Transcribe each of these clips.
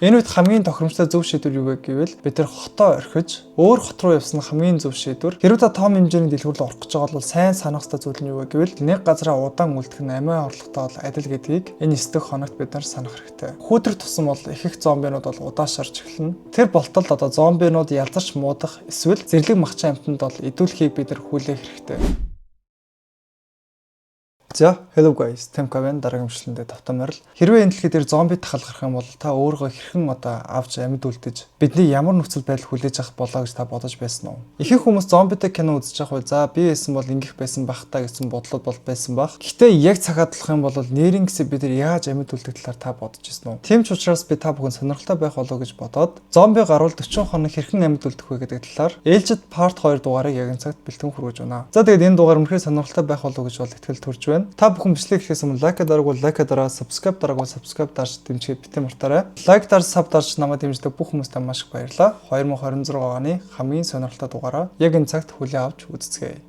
Энэ үед хамгийн тохиромжтой зөв шийдвэр юу вэ гэвэл бид нар хотоо орхиж өөр хот руу явсан хамгийн зөв шийдвэр. Хэрвээ та том хэмжээний дэлгүүрлээ орох гэж байгаа бол сайн санах ёстой зүйл нь юу вэ гэвэл нэг газараа удаан үлдэх нь амиа орлоготой бол адил гэдгийг энэ 9 хоногт бид нар санах хэрэгтэй. Хүүтрэх тусам бол их зомбинууд бол удаашарч эхэлнэ. Тэр болтолд одоо зомбинууд ялзарч муудах эсвэл зэрлэг махчин амьтанд бол идүүлэхийг бид нар хүлээх хэрэгтэй. За, hello guys, Temkaven дараагийн хэмжлэндээ тавтамаар л хэрвээ энэ дэлхий дээр зомби тахал гарах юм бол та өөрийгөө хэрхэн одоо авч амьд үлдэж бидний ямар нөхцөл байдал хүлээж авах болоо гэж та бодож байсан уу? Ихэнх хүмүүс зомбитэй кино үзэж явах үе за би байсан бол ингэх байсан бах та гэсэн бодлоод бол байсан бах. Гэхдээ яг цагаадлах юм бол нэрийн гэсэн бид нар яаж амьд үлдэх талаар та бодож ирсэн үү? Тийм ч учраас би та бүхэн сонирхолтой байх болов гэж бодоод зомби гарвал 40 хоног хэрхэн амьд үлдэх вэ гэдэг талаар ээлжид part 2 дугаарыг яг энэ цагт бэлтгэн хүргэж байна. За тэгээд энэ дугаар мөрхөө сонирхолтой байх болов гэж бол итгэл төрж байна. Та бүхэн бичлэг хийхээс өмнө лайк дараагүй лайк дараа, subscribe дараагүй subscribe дарж дэмжиж битэн мартаарай. Лайк дарж саб дарж намайг дэмждэг бүх хүмүүстээ маш их баярлалаа. 2026 оны хамгийн сонирхолтой дугаараа яг энэ цагт хүлээн авч үзцгээе.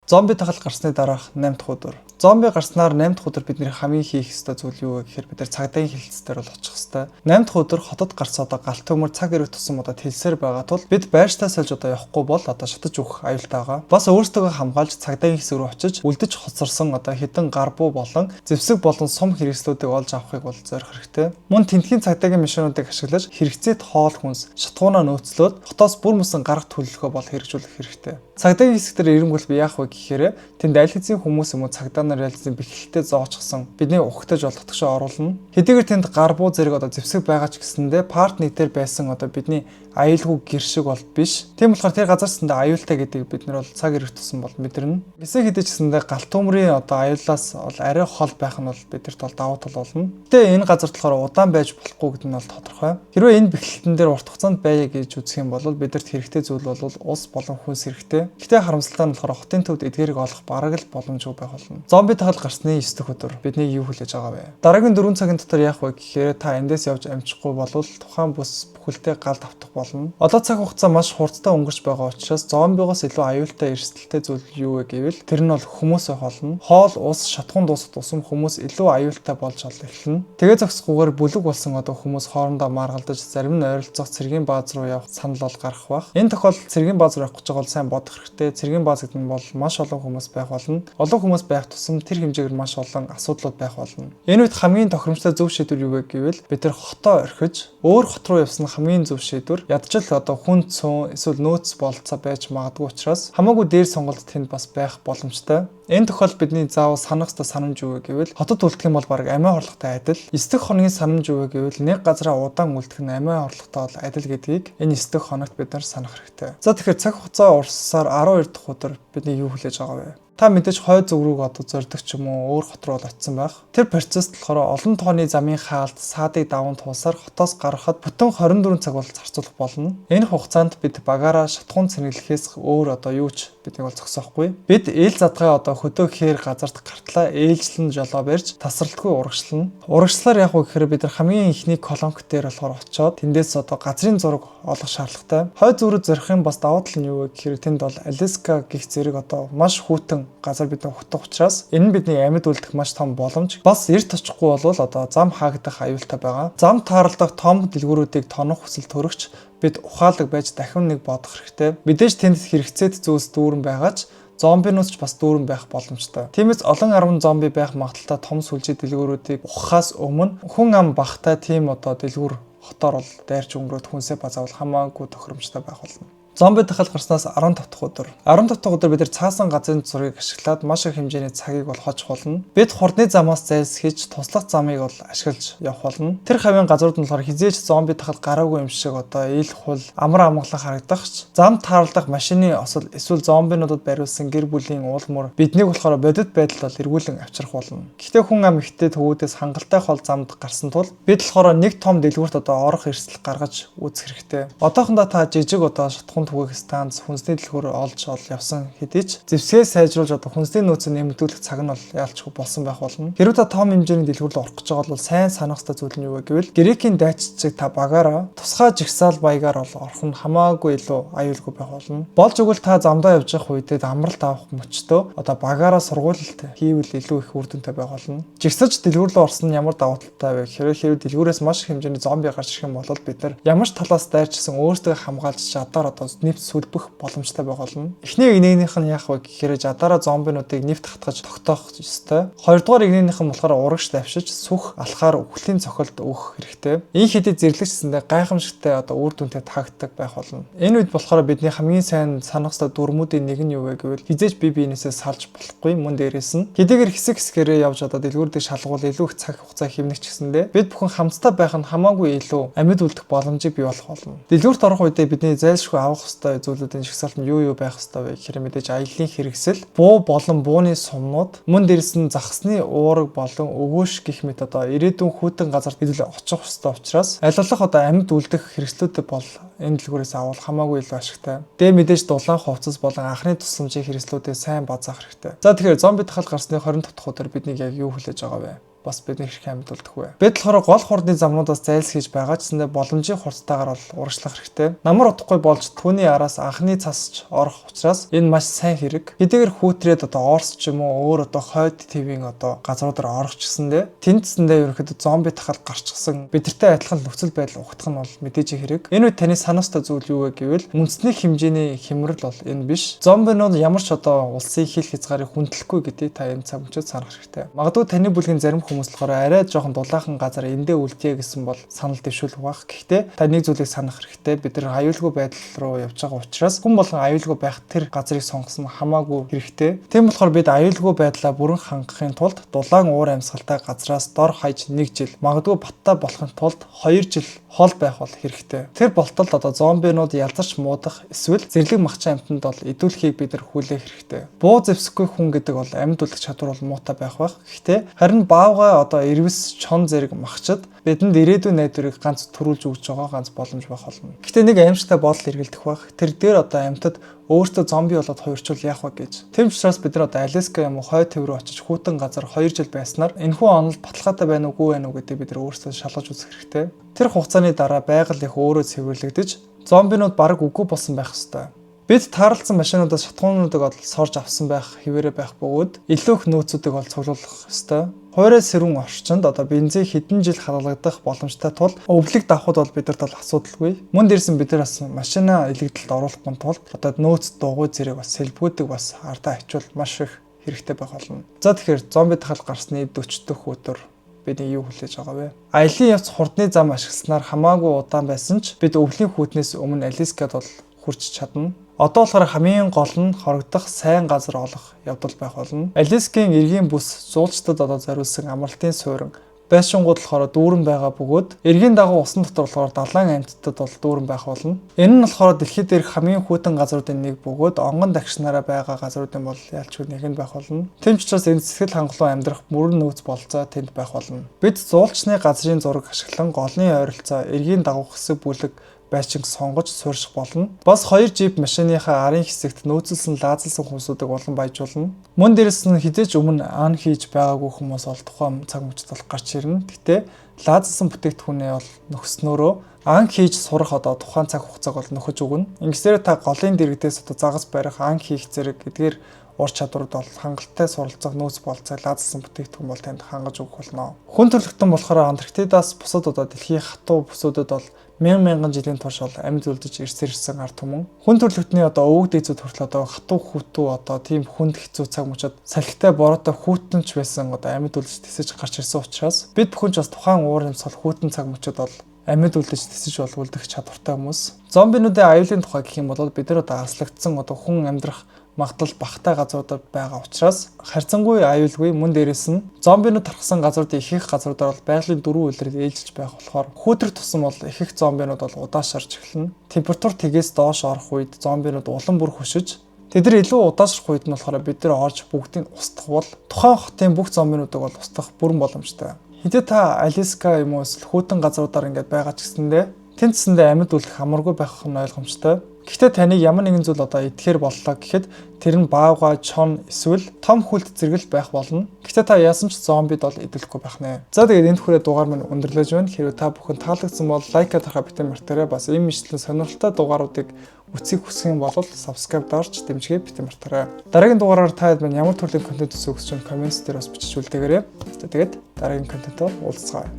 Зомби тахал гарсны дараах 8 дахь өдөр. Зомби гарснаар 8 дахь өдөр бидний хамгийн хийх ёстой зүйл юу вэ гэхээр бид нар цагдаагийн хилцээр бол очих ёстой. 8 дахь өдөр хотод гарч одоо галт төмөр цаг ирэх тусам одоо тэлсээр байгаа тул бид байртаа сольж одоо явахгүй бол одоо шатаж өгөх аюултай байгаа. Бас өөрсдөө хамгаалж цагдаагийн хэсэг рүү очиж үлдэж хоцорсон одоо хэдэн гарбуу болон зэвсэг болон сум хэрэгслүүдийг олж авахыг бол зорих хэрэгтэй. Мөн тентхийн цагдаагийн машинуудыг ашиглаж хэрэгцээт хоол хүнс шатгуунаа нөөцлөөд хотоос бүр мөсөн гарах төлөвлөгөө бол хэрэгжүүлэх хэрэгтэй. Цагдаагийн хэсэгтэр ирэнгүүл би яах вэ гэхээр тэнд аль хэзээ хүмүүс юм уу цагдаа нар ялзын бэхэлтэй зоочсон бидний ухтаж олдохшоо оруулна. Хэдийгээр тэнд гарбуу зэрэг одоо зэвсэг байгаа ч гэсэндээ парт нэг дээр байсан одоо бидний аюулгүй гэр шиг бол биш. Тийм болохоор тэр газарсандаа аюултай гэдгийг бид нар бол цаг ирэх тусам бол мэдэрнэ. Бисээ хэдийчсэндээ галт төмрийн одоо аюулаас бол арай хол байх нь бол бидэрт бол давуу тал болно. Гэтэ энэ газар болохоор удаан байж болохгүй гэдэг нь бол тодорхой. Хэрвээ энэ бэхлэлтэн дээр урт хугацаанд байя гэж үзэх юм бол бидэрт хэрэгтэй зүйл бол ус болон хүнс хэрэгтэй. Гэтэ харамсалтай нь болохоор хотын төвд эдгээрийг олох бараг л боломжгүй байх болно. Зомби тахал гарсны 9 дахь өдөр бидний юу хүлээж байгаа вэ? Дараагийн 4 цагийн дотор яах вэ гэхээр та эндээс явж амжихгүй бол тухайн бүс бүхэлдээ галд автах болно. Одоо цаг хугацаа маш хурдтай өнгөрч байгаа учраас зомбигоос илүү аюултай эрсдэлтэй зүйл юу вэ гэвэл тэр нь бол хүмүүс байх болно. Хоол, ус, шатхуун дуусах тусам хүмүүс илүү аюултай болж эхэлнэ. Тэгээ зогсохгүйгээр бүлэг болсон одоо хүмүүс хоорондоо маргалдаж зарим нь ойролцох цэргийн бааз руу явах санал бол гарах бах. Энэ тохиолдолд цэргийн бааз руу явах гэж байгаа бол сайн бодох хэрэгтэй. Цэргийн бааз гэдэг нь бол маш олон хүмүүс байх болно. Олон хүмүүс байх тусам тэр хэмжээгээр маш олон асуудлууд байх болно. Энэ үед хамгийн тохиромжтой зөв шийдвэр юу вэ гэвэл бид нар хотоо орхиж өөр хот руу явсан хамгийн зөв шийдвэр ядчил одоо хүн цөөн эсвэл нөөц болцоо байж магадгүй учраас хамаагүй дээр сонголт тэнд бас байх боломжтой. Энэ тохиолдолд бидний заавал санах ёстой санамж юу вэ гэвэл хотод үлдэх юм бол баг амиа орлоготой адил. 9 дахь хоногийн санамж юу вэ гэвэл нэг газараа удаан үлдэх нь амиа орлоготой бол адил гэдгийг энэ 9 дахь хоногт бид нар санах хэрэгтэй. За тэгэхээр цаг хугацаа урссаар 12 дахь өдөр бидний юу хүлээж байгаа вэ? Та мэдээж хой зүг рүү одоо зордох ч юм уу өөр хот руу очсон байх. Тэр процесс болохоор олон тооны замын хаалт саадыг даван туусаар хотоос гарахад бүтэн 24 цаг бол зарцуулах болно. Энэ хугацаанд бид багаараа шатхуун цэнэглэхээс өөр одоо юу ч биднийг бол зогсоохгүй. Бид ээл задгаа одоо хөдөөхээр газарт гартлаа ээлжлэн жолоо барьж тасралтгүй урагшлана. Урагшлаар яг гэхээр бид нар хамгийн ихний колонк дээр болохоор очиод тэндээс одоо газрын зураг олох шаардлагатай. Хой зүг рүү зорих юм бас давуу тал нь юу вэ гэхээр тэнд бол Аляска гэх зэрэг одоо маш хүйтэн газар бидний хутгах учраас энэ нь бидний амьд үлдэх маш том боломж. Бас эрт очихгүй бол одоо зам хаагдах аюултай байгаа. Зам тааралдах том дэлгүүрүүдийг тонох хүсэл төрөгч бид ухаалаг байж дахин нэг бодох хэрэгтэй. Мэдээж тэнд хэрэгцээт зүйлс дүүрэн байгаа ч зомбинууд ч бас дүүрэн байх боломжтой. Тиймээс олон 10 зомби байх магадaltaй том сүлжээ дэлгүүрүүдийг ухахаас өмнө хүн ам багтай тийм одоо дэлгүүр хотоор бол дайрч өнгөрөөд хүнсээ базаавал хамаагүй тохиромжтой байх болно. Зомби тахал гарснаас 15 дахь өдөр. 15 дахь өдөр бид нар цаасан газрын зургийг ашиглаад маш их хэмжээний цагийг бол хожих болно. Бид хурдны замаас зайлсхийж туслах замыг бол ашиглаж явах болно. Тэр хавийн газрууд нь болохоор хизээж зомби тахал гараагүй юм шиг одоо ил хул амар амгалан харагдах ч зам таарлах машины осол эсвэл зомбинуудад бариулсан гэр бүлийн уул мөр биднийг болохоор бодит байдал бол эргүүлэн авчрах болно. Гэхдээ хүн ам ихтэй төвүүдээс хангалттай хол замд гарсан тул бид болохоор нэг том дэлгүүрт одоо орох эрсдэл гаргаж үүсгэх хэрэгтэй. Одоохондоо та жижиг одоо шатхуун түгээх станц хүнсний дэлгүүр олж явсан хэдий ч зэвсгээ сайжруулж хүнсний нөөцөө нэмэгдүүлэх цаг нь бол яалчгүй болсон байх болно. Хэрвээ та том хэмжээний дэлгүүр рүү орох гэж байгаа бол сайн санах ёстой зүйл нь юу вэ гэвэл грекийн дайчдыг та багаараа тусгай жигсаал баягаар орох нь хамаагүй илүү аюулгүй байх болно. Болж өгвөл та замдаа явж явах үедээ амралт авах мөчтөө багаараа сургуульд хийвэл илүү их үр дүнтэй байх болно. Жигсаж дэлгүүр рүү орсон нь ямар давуу талтай вэ гэхээр хэрвээ дэлгүүрээс маш их хэмжээний зомби гарч ирэх юм бол бид нар ямар ч талаас дайрчсан өөртөө хамгаалж жадаар нэвт сүлбэх боломжтой байх болно. Эхний игнээнийх нь яах вэ гэхээр жадаараа зомбинуудыг нэвт хатгаж тогтоох ёстой. Хоёрдугаар игнээнийх нь болохоор урагш давшиж сүх алхаар үхлийн цохилд өгөх хэрэгтэй. Энэ хэдий зэрлэгчсэндээ гайхамшигтай үр дүнтэй таагддаг байх болно. Энэ үед болохоор бидний хамгийн сайн санах ёстой дүрмүүдийн нэг нь юу вэ гэвэл хизээж бие биенээсээ салж болохгүй, мөн дээрээс нь хэдийгээр хэсэг хэсгээрээ явж дэлгүүр дээр шалгуул илүү их цаг хугацаа хэмнэх ч гэсэндээ бид бүхэн хамтдаа байх нь хамаагүй илүү амьд үлдэх боломжийг бий болох болно. Дэлгүүрт орох үедээ бидний зайлшгүй авах ёстой зүйлүүдийн жагсаалт нь юу байх ёстой вэ гэхээр мэдээж аяллаа хэрэгсэл, буу болон бууны сумнууд, мөн дээрээс нь загсны уураг болон өгөөш гэх мэт ирээдүйн хүйтэн газарт хэдүүл очих ёстой учраас аль болох амьд үлдэх хэрэгслүүдэд бол энэ дэлгүүрээс авах хамаагүй илүү ашигтай. Дэ мэдээж дулаан хувцас болон анхны тусламжийн хэрэгслүүдээ сайн базаах хэрэгтэй. За тэгэхээр зомби тахал гарсны 20 дахь өдөр биднийг яг юу хүлээж байгаа вэ? Бас бидний хэрэг амьдулдаг вэ. Бид болохоор гол хурдны замнуудаас зайлсхийж байгаа ч гэсэн боломжийн хурцтайгаар бол урагшлах хэрэгтэй. Намар удахгүй болж түүний араас анхны цасч орох учраас энэ маш сайн хэрэг. Хэдийгээр хүүтрээд Орс ч юм уу өөр хойд твийн газруудаар орох ч гэсэндээ тэнцэндээ ерөнхийдөө зомби тахал гарчсан бидэртэй адилхан нөхцөл байдал ухтах нь бол мэдээж хэрэг. Энэ үед таны санах ёстой зүйл юу вэ гэвэл үндэсний хэмжээний хямрал бол энэ биш. Зомбинууд ямар ч улсын хил хязгаарыг хүндлэхгүй гэдгийг та энэ цаг мөчид санах хэрэгтэй. Магадгүй таны бүлгийн зарим хүмүүс болохоор арай жоохон дулаахан газар эндээ үлдээ гэсэн бол санал дэвшүүлэх баг. Гэхдээ та нэг зүйлийг санах хэрэгтэй. Бид нар аюулгүй байдал руу явж байгаа учраас хүн болгон аюулгүй байх тэр газрыг сонгосон хамаагүй хэрэгтэй. Тийм болохоор бид аюулгүй байдлаа бүрэн хангахын тулд дулаан уур амьсгалтай газраас дор хаяж 1 жил, магадгүй баттай болохын тулд 2 жил хол байх бол хэрэгтэй. Тэр болтолд зомбинууд ялзарч муудах эсвэл зэрлэг махчин амьтанд бол идүүлэхийг бид нар хүлээх хэрэгтэй. Буу зэвсэхгүй хүн гэдэг бол амьд үлдэх чадвар бол муутай байх байх. Гэхдээ харин баавгай ирвэс чон зэрэг махчад бидэнд ирээдүйн найдварыг ганц төрүүлж өгч байгаа ганц боломж байх болно. Гэхдээ нэг аимшигтай бодол эргэлдэх байх. Тэр дээр амьтад өөртөө зомби болоод хувирчвал яах вэ гэж. Тэм учраас бид нар Аляска юм уу хойд төв рүү очиж хүүтэн газар 2 жил байснаар энэхүү онол баталгаатай байна уугүй байна уу гэдгийг бид нар өөрсдөө шалгаж үзэх хэрэгтэй. Тэр хугацааны дараа байгаль их өөрөө цэвэрлэгдэж зомбинууд бараг үгүй болсон байх ёстой. Бид таарлцсан машинуудаас шатгуунуудыг сорж авсан байх хэвээрээ байх бөгөөд илүү их нөөцүүдийг цуглуулах ёстой. Хуурай сэрүүн орчинд бензин хэдэн жил халагдах боломжтой тул өвлөг давхууд бол бидэрт асуудалгүй. Мөн дээрсэн бид нар бас машина илэгдэлд оруулахгүй тулд нөөц дугуй зэрэг бас сэлбгүүдийг бас ардаа хичүүл маш их хэрэгтэй байх болно. За тэгэхээр зомби тахал гарсны 40 дэх өдөр бидний юу хүлээж байгаа вэ? Аялын явц хурдны зам ашигласнаар хамаагүй удаан байсан ч бид өвлийн хүүтнээс өмнө Аляскад бол хүрч чадна. Одоо болохоор хамгийн гол нь хорогдох сайн газар олох явдал байх болно. Аляскийн эргийн бүс зуулчдад зориулсан амралтын суурин байшингууд болохоор дүүрэн байгаа бөгөөд эргийн дагуу усан дотор болохоор далайн амьтдад бол дүүрэн байх болно. Энэ нь болохоор дэлхийд дээрх хамгийн хүйтэн газруудын нэг бөгөөд онгон дагшнараа байгаа газруудын бол ялчгүй нэг нь байх болно. Тэм ч учраас энэ сэтгэл хангалуун амьдрах мөрөн нөөц болцоо тэнд байх болно. Бид зуулчны газрын зураг ашиглан голны ойролцоо эргийн дагуу хэсэг бүлэг байшинг сонгож суурших болно. Бас 2 жип машиныхаа арын хэсэгт нөөцлсөн лаазалсан хүмүүсүүдийг улан баяжуулна. Мөн дээрээс нь хідээж өмнө ан хийж байгаагүй хүмүүс бол тухайн цаг мөчид гарч ирнэ. Гэхдээ лаазалсан бүтээгдэхүүнээ бол нөхснөөрөө ан хийж сурах тухайн цаг хугацааг бол нөхөж өгнө. Ингэснээр та голын дэрэгдээс загас барих, ан хийх зэрэг эдгээр ур чадварууд бол хангалттай суралцах нөөц болцоо лаазалсан бүтээгдэхүүн бол танд хангаж өгөх болно. Хүн төрөлхтөн болохоор Антарктидаас бусад дэлхийн хатуу бүсүүдэд бол мянган жилийн турш бол амьд үлдэж ирсэн ард түмэн. Хүн төрөлхтний өвөг дээдсүүд хүртэл хатуу хүүтүү тийм хүнд хэцүү цаг мөчид салхитай бороотой хүүтэнч байсан амьд үлдэж тисэж гарч ирсэн учраас бид бүхэн ч бас тухайн уур амьсгал хүүтэн цаг мөчид бол амьд үлдэж тисэж бол үлдэх чадвартай хүмүүс. Зомбинуудын аюулын тухай гэх юм бол бид нар аслагдсан хүн амьдрах магтал багтай газруудад байгаа учраас харьцангуй аюулгүй. Мөн дээрээс нь зомбинууд тархсан газруудын их газруудаар бол байгалийн дөрвөн үйлрэл ээлжилж байх болохоор хүүтрэх тусам бол их зомбинууд бол удаашарч эхэлнэ. Температур тгээс доош орох үед зомбинууд улам бүр хөшиж тэд нар илүү удаашрах үед нь болохоор бид нар орж бүгдийг устгах бол тухайн хотын бүх зомбинуудыг бол устгах бүрэн боломжтой. Хэдий та Аляска юм уу эсвэл хүүтэн газруудаар ингээд байгаа ч гэсэндээ тэнцэндээ амьд үлдэх амаргүй байх нь ойлгомжтой. Гэхдээ таныг ямар нэгэн зүйл одоо идэхээр боллоо гэхэд тэр нь баавга, чон эсвэл том хүлт зэрэгэл байх болно. Гэхдээ та яасан ч зомбид бол идэлхгүй байх нэ. За тэгээд энэ хүрээ дугаар минь өндөрлөж байна. Хэрвээ та бүхэн таалагдсан бол лайк дарахаа битэн мартаарай. Бас ийм мэтлэн сонирхолтой дугааруудыг үцгийг хүсэх юм бол subscribe дарж дэмжгээ битэн мартаарай. Дараагийн дугаараар та хэд ямар төрлийн контент үзэх гэж коммент дээр бас бичиж үлдээгээрэй. Тэгээд дараагийн контентоор уулзцгаая.